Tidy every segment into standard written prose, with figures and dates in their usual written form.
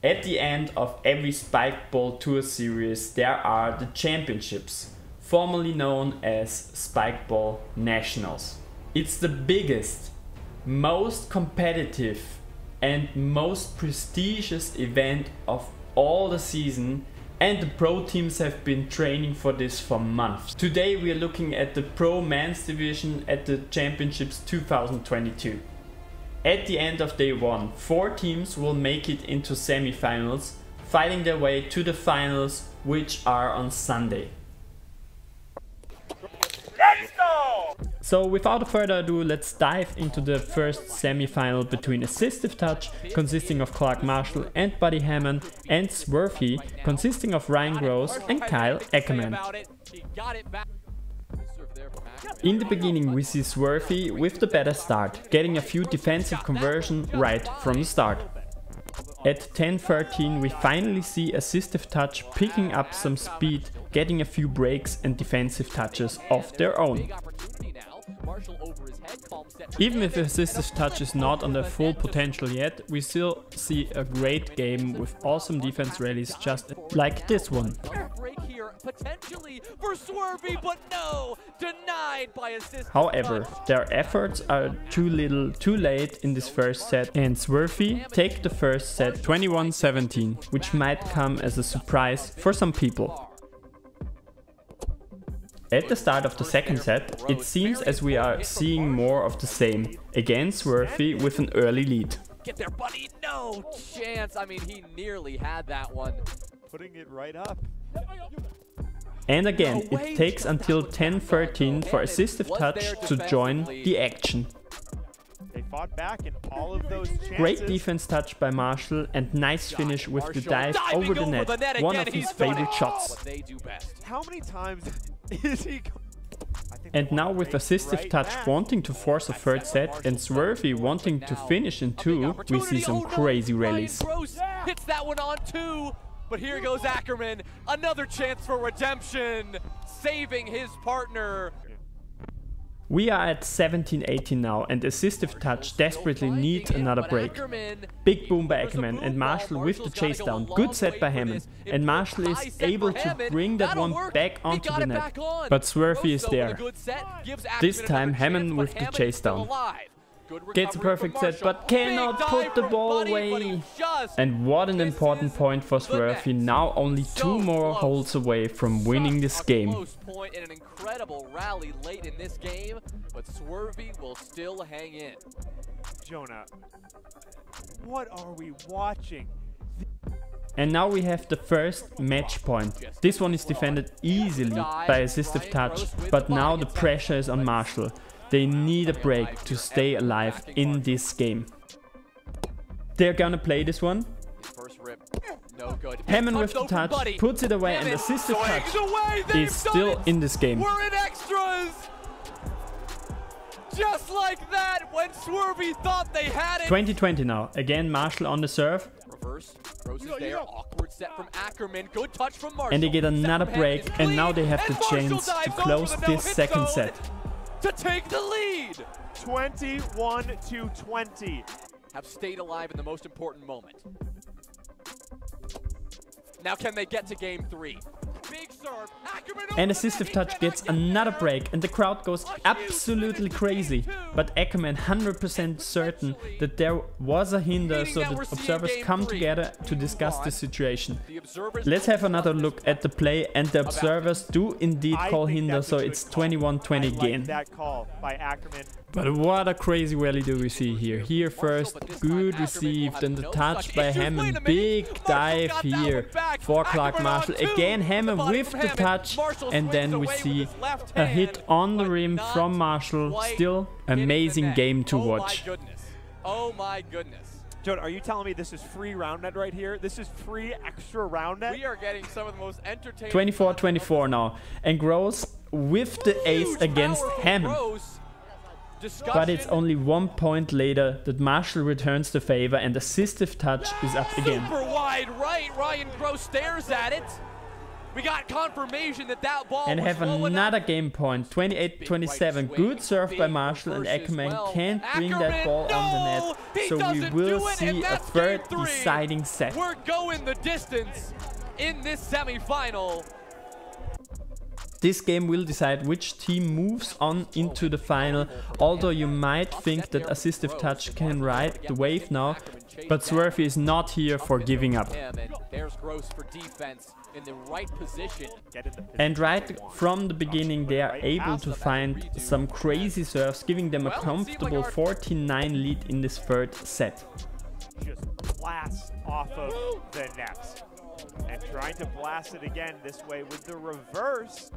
At the end of every Spikeball Tour series there are the championships, formerly known as Spikeball Nationals. It's the biggest, most competitive and most prestigious event of all the season, and the pro teams have been training for this for months. Today we are looking at the pro men's division at the championships 2022. At the end of day 1, 4 teams will make it into semi-finals, fighting their way to the finals, which are on Sunday. Let's go! So without further ado, let's dive into the first semi-final between Assistive Touch, consisting of Clark Marshall and Buddy Hammond, and Swerfy, consisting of Ryan Gross and Kyle Ackerman. In the beginning we see Swerfy with the better start, getting a few defensive conversions right from the start. At 10-13 we finally see Assistive Touch picking up some speed, getting a few breaks and defensive touches of their own. Even if Assistive Touch is not on their full potential yet, we still see a great game with awesome defense rallies just like this one. Potentially for Swervy, but no, denied by Assist. However, their efforts are too little, too late in this first set, and Swervy take the first set 21-17, which might come as a surprise for some people. At the start of the second set, it seems as we are seeing more of the same. Again, Swervy with an early lead. Get there, buddy. No chance. I mean, he nearly had that one. Putting it right up. And again, it takes until 10-13 for Assistive Touch to join the action. They fought back in all of those chances. Great defense touch by Marshall and nice finish with the dive over the net, one of his favorite shots. How many times is he? And now with Assistive Touch wanting to force a third set and Swervy wanting to finish in 2, we see some crazy rallies. Hits that one on 2. But here goes Ackerman, another chance for redemption, saving his partner. We are at 17-18 now, and Assistive Touch desperately needs another break. Big boom by Ackerman and Marshall with the chase down. Good set by Hammond, and Marshall is able to bring that one back onto the net. But Swervy is there. This time Hammond with the chase down. Gets a perfect set, but cannot put the ball away. And what an important point for Swervy, now only 2 more holes away from winning this game. Close point and an incredible rally late in this game, but Swervy will still hang in. Jonah, what are we watching? And now we have the first match point. This one is defended easily by Assistive Touch, but now the pressure is on Marshall. They need a break to stay alive in this game. They're gonna play this one. Hammond with the touch, puts it away, and Assistive Touch is still in this game. We're in extras! Just like that, when Swervy thought they had it! 20-20 now. Again, Marshall on the serve. Reverse, Gross is there, awkward set from Ackerman, good touch from Marshall. And they get another break, and now they have the chance to close this second set. To take the lead! 21-20. Have stayed alive in the most important moment. Now can they get to game 3? Big serve. Ackerman and Assistive Touch gets another break, and the crowd goes absolutely crazy. But Ackerman 100% certain that there was a hinder, so the observers come together to discuss the situation. Let's have another look at the play, and the observers do indeed call hinder, so it's 21-20 again. That call by Ackerman. But what a crazy rally do we see here. Here first, good received, and the touch by Hammond. Big dive here for Clark Marshall. Again Hammond with the touch, and then we see a hit on the rim from Marshall. Still amazing game to watch. Oh my goodness. Joe, are you telling me this is free Roundnet right here? This is free extra Roundnet? We are getting some of the most entertaining... 24-24 now, and Gross with the ace against Hammond. But it's only 1 point later that Marshall returns the favor, and Assistive Touch is up again. Super wide right, Ryan Gross stares at it. We got confirmation that that ball And was have low another enough. game point, 28-27. Good serve by Marshall, and Ackerman can't bring that ball on the net. So we will see a third deciding set. We're going the distance in this semifinal. This game will decide which team moves on into the final, although you might think that Assistive Touch can ride the wave now, but Swervy is not here for giving up. There's Gross for defense in the right position. And right from the beginning they are able to find some crazy serves, giving them a comfortable 14-9 lead in this third set. Just blast off of the nets. And trying to blast it again this way with the reverse.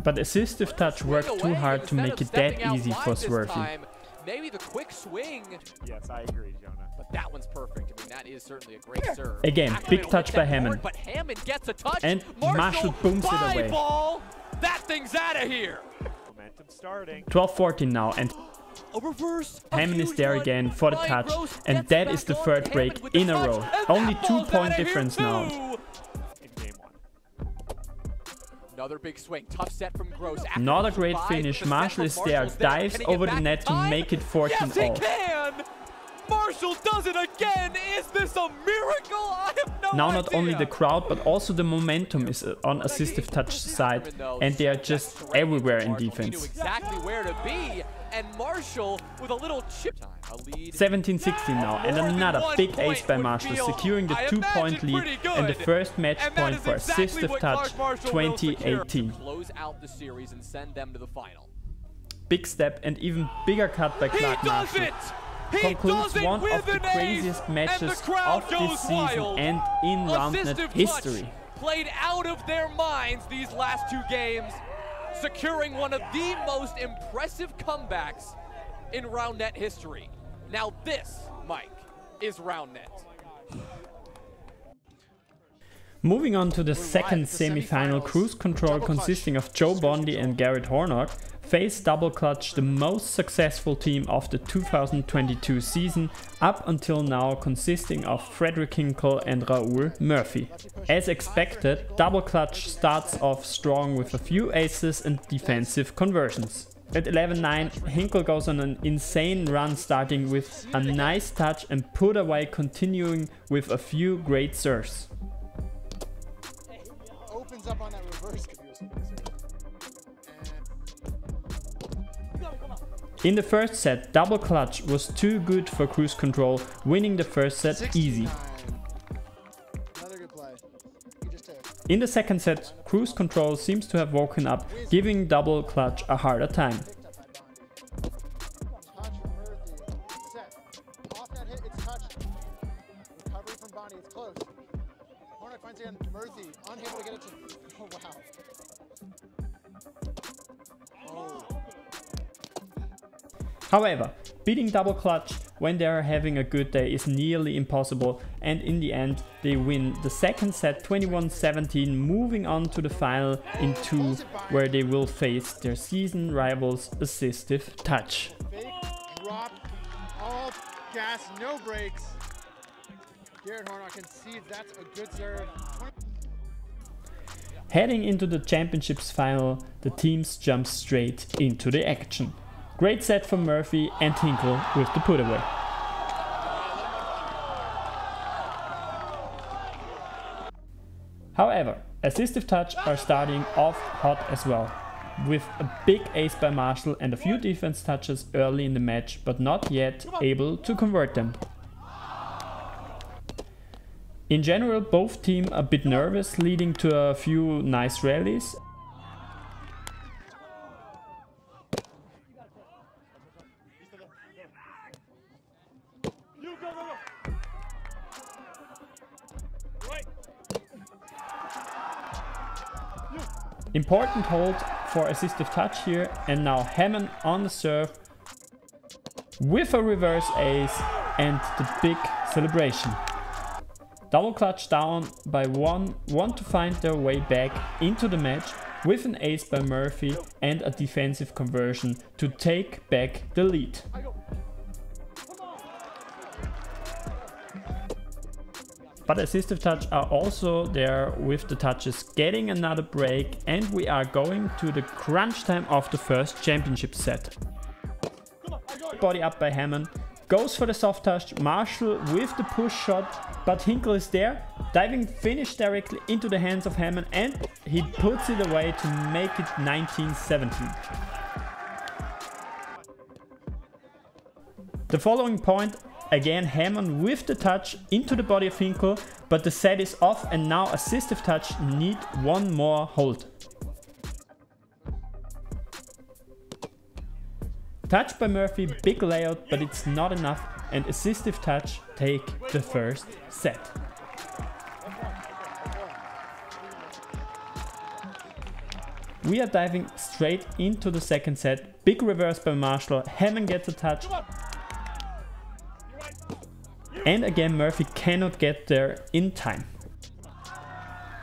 But Assistive Touch worked too hard to make it that easy for Swervy. Maybe the quick swing. Yes, I agree, Jonah. But that one's perfect. I mean, that is certainly a great serve. Again, big touch by Hammond. But Hammond gets a touch. And Marshall booms it away. Ball. That thing's out of here. Momentum starting. 12-14 now, and a reverse. Hammond is there again for the touch, and that is the third break in a row. Only 2-point difference now. In game one. Another big swing, tough set from Gross. Not a great finish. Marshall is there, dives over the net to make it 14-all. Yes, he can! Marshall does it again! Is this a miracle? I have no idea! Now not only the crowd, but also the momentum is on Assistive Touch side, and they are just everywhere in defense. He knew exactly where to be, and Marshall with a little chip time. 17-16 now, and another big ace by Marshall, securing the 2-point lead and the first match point for Assistive Touch 2018. Close out the series and send them to the final. Big step and even bigger cut by Clark Marshall. Concludes one of the craziest matches of this season and in Roundnet history. Played out of their minds these last two games, securing one of the most impressive comebacks in Roundnet history. Now this, Mike, is Roundnet. Moving on to the second semi-final, Cruise Control consisting of Joe Bondi and Garrett Hornock face Double Clutch, the most successful team of the 2022 season, up until now consisting of Frederick Hinkle and Raul Murphy. As expected, Double Clutch starts off strong with a few aces and defensive conversions. At 11-9, Hinkle goes on an insane run, starting with a nice touch and put away, continuing with a few great serves. Opens up on that reverse. In the first set, Double Clutch was too good for Cruise Control, winning the first set easy. Another good play. In the second set, Cruise Control seems to have woken up, giving Double Clutch a harder time. However, beating Double Clutch when they are having a good day is nearly impossible, and in the end they win the second set 21-17, moving on to the final in 2, where they will face their season rivals Assistive Touch. Fake, drop, all gas, no brakes. Garrett Hornock concedes, that's a good serve. Heading into the championships final, the teams jump straight into the action. Great set from Murphy and Hinkle with the put away. However, Assistive Touch are starting off hot as well, with a big ace by Marshall and a few defense touches early in the match, but not yet able to convert them. In general, both teams a bit nervous, leading to a few nice rallies. Important hold for Assistive Touch here, and now Hammond on the serve with a reverse ace and the big celebration. Double Clutch down by 1, want to find their way back into the match with an ace by Murphy and a defensive conversion to take back the lead. But Assistive Touch are also there with the touches, getting another break, and we are going to the crunch time of the first championship set. Body up by Hammond, goes for the soft touch, Marshall with the push shot, but Hinkle is there, diving finish directly into the hands of Hammond, and he puts it away to make it 19-17. The following point, again Hammond with the touch into the body of Hinkle, but the set is off and now Assistive Touch need one more hold. Touch by Murphy, big layout, but it's not enough, and Assistive Touch take the first set. We are diving straight into the second set, big reverse by Marshall, Hammond gets a touch. And again Murphy cannot get there in time.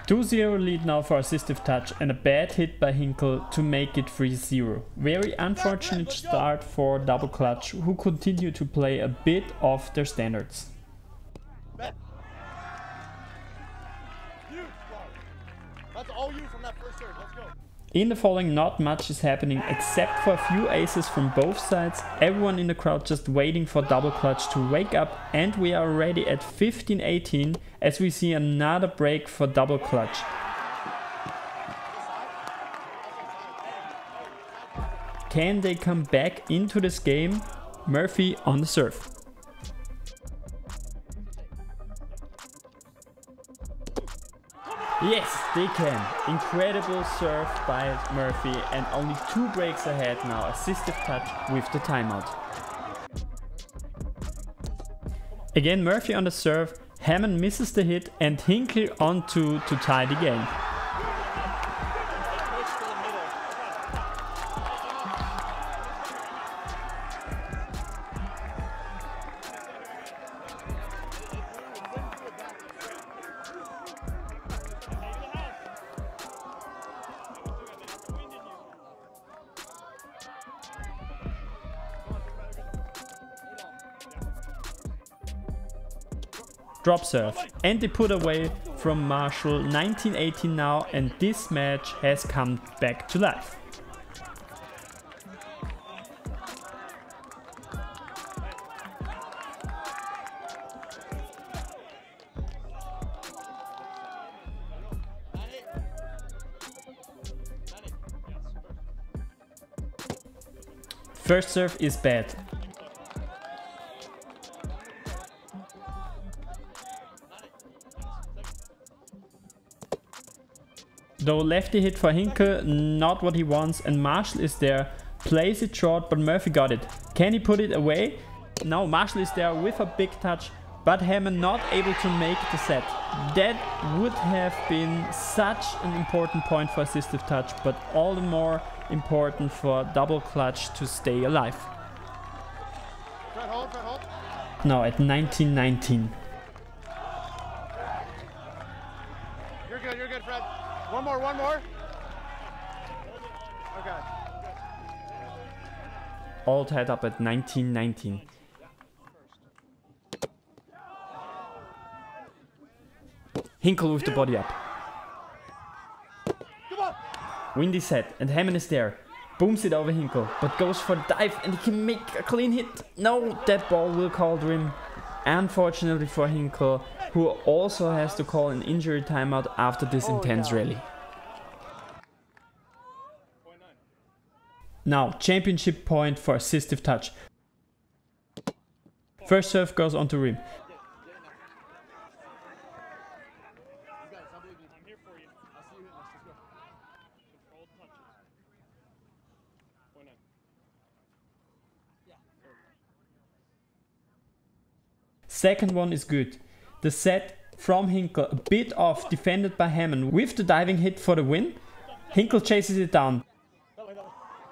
2-0 lead now for Assistive Touch and a bad hit by Hinkle to make it 3-0. Very unfortunate start for Double Clutch, who continue to play a bit off their standards. That's all you from that first serve. Let's go. In the following, not much is happening except for a few aces from both sides, everyone in the crowd just waiting for Double Clutch to wake up, and we are already at 15-18 as we see another break for Double Clutch. Can they come back into this game? Murphy on the serve. Yes, they can. Incredible serve by Murphy, and only 2 breaks ahead now. Assistive Touch with the timeout. Again Murphy on the serve, Hammond misses the hit and Hinkle on to tie the game. Drop serve, and they put away from Marshall. 19-18 now, and this match has come back to life. First serve is bad. Though lefty hit for Hinkle, not what he wants, and Marshall is there, plays it short, but Murphy got it. Can he put it away? No, Marshall is there with a big touch, but Hammond not able to make the set. That would have been such an important point for Assistive Touch, but all the more important for Double Clutch to stay alive. Fred, hold, Fred, hold. Now at 19-19. You're good, Fred. One more. Okay. All tied up at 19-19. Hinkle with the body up. Windy set, and Hammond is there. Booms it over Hinkle, but goes for the dive, and he can make a clean hit. No, that ball will call the rim. Unfortunately for Hinkle, who also has to call an injury timeout after this intense rally. Now, championship point for Assistive Touch. First serve goes onto rim. Second one is good. The set from Hinkle, a bit off, defended by Hammond with the diving hit for the win. Hinkle chases it down,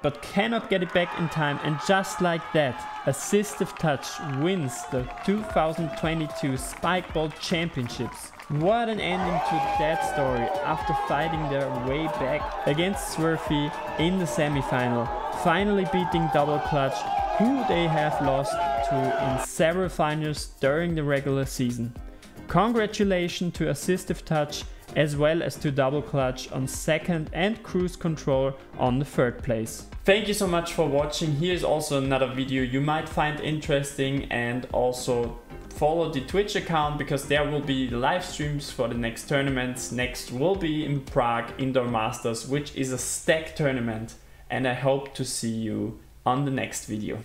but cannot get it back in time, and just like that, Assistive Touch wins the 2022 Spikeball Championships. What an ending to that story after fighting their way back against Swerfy in the semi-final, finally beating Double Clutch, who they have lost to in several finals during the regular season. Congratulations to assistive touch as well as to double clutch on second and cruise control on the third place. Thank you so much for watching. Here's also another video you might find interesting, and also follow the Twitch account because there will be live streams for the next tournaments. Next will be in Prague Indoor Masters, which is a stack tournament, and I hope to see you on the next video.